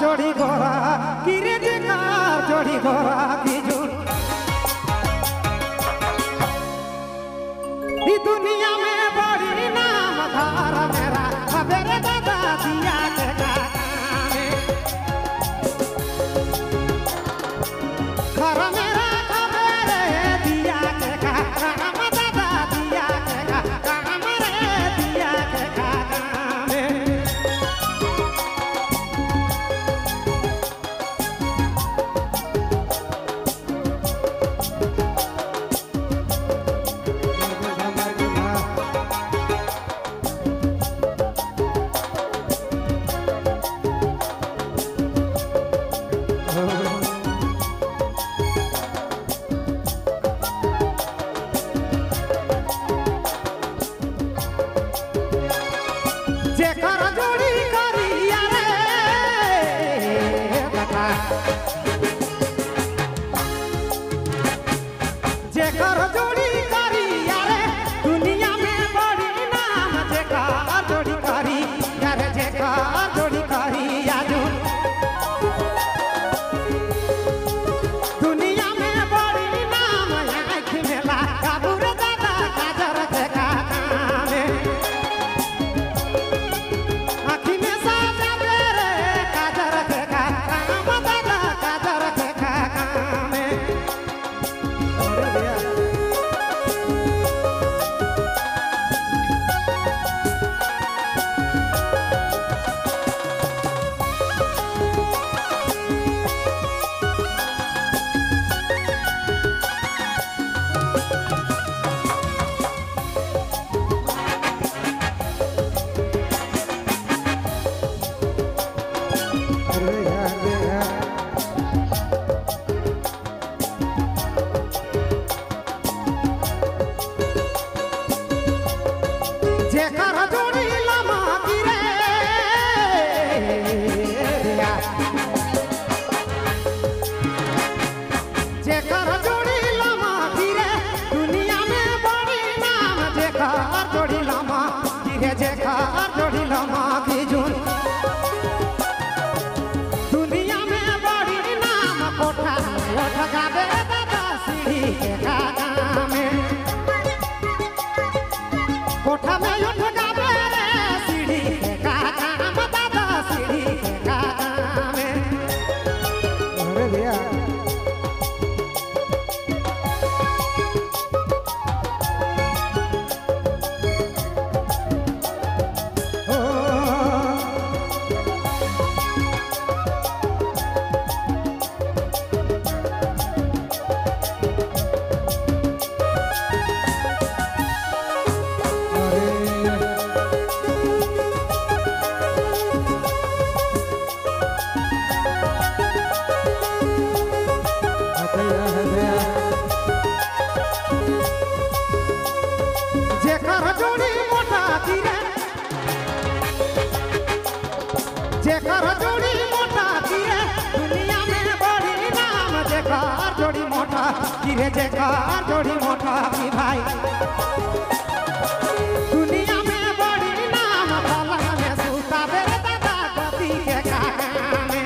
जोड़ी गोरा किरे जेकार जोड़ी गोरा की जुन ई दुनिया में बड़ी नाम धार मेरा खबरे दादा दिया के गाने घर मेरा खबरे दिया के काम दादा दिया के काम रे दिया के गाने जेकर जोड़ी करिया रे बता जेकर जोड़ी करिया रे दुनिया में बड़ी नाम जेकर जोड़ी करिया रे जेकर जोड़ी करिया जो दुनिया में बड़ी नाम आँख में लगा बुरे दादा काजर देखा कामे जेकर जोड़ी लमा गिरे जेकर जोड़ी लमा गिरे दुनिया में बड़ी नाम जेकर जोड़ी लमा गिरे जेकर जोड़ी लमा की जुन दुनिया में बड़ी नाम कोठा उठ गावे दादा सीढ़ी के गाना में कोठा में उठ गावे रे सीढ़ी के गाना में दादा सीढ़ी के गाना में अरे भैया जेकर जोड़ी मोटा गिरे जेकर जोड़ी मोटा गिरे दुनिया में बड़ी नाम जेकर जोड़ी मोटा गिरे जेकर जोड़ी मोटा की भाई दुनिया में बड़ी नाम पलंग में सूता बेरे दादा गति के गाने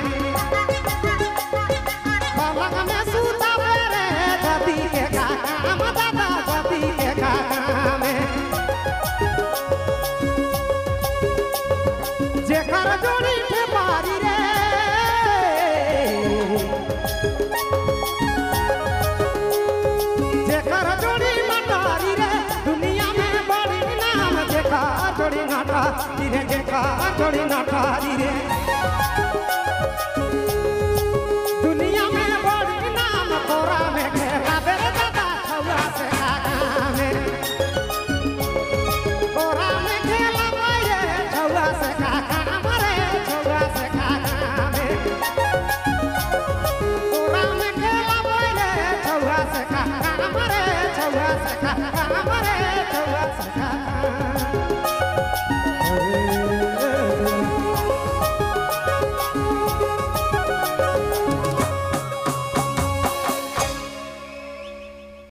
पलंग में सूता बेरे गति के गाना दादा गति के गाने जेकर जोड़ी के बारी रे जेकर जोड़ी मटारी रे दुनिया में बड़ी नाम जेकर जोड़ी नाटा रे जेकर जोड़ी नाटा रे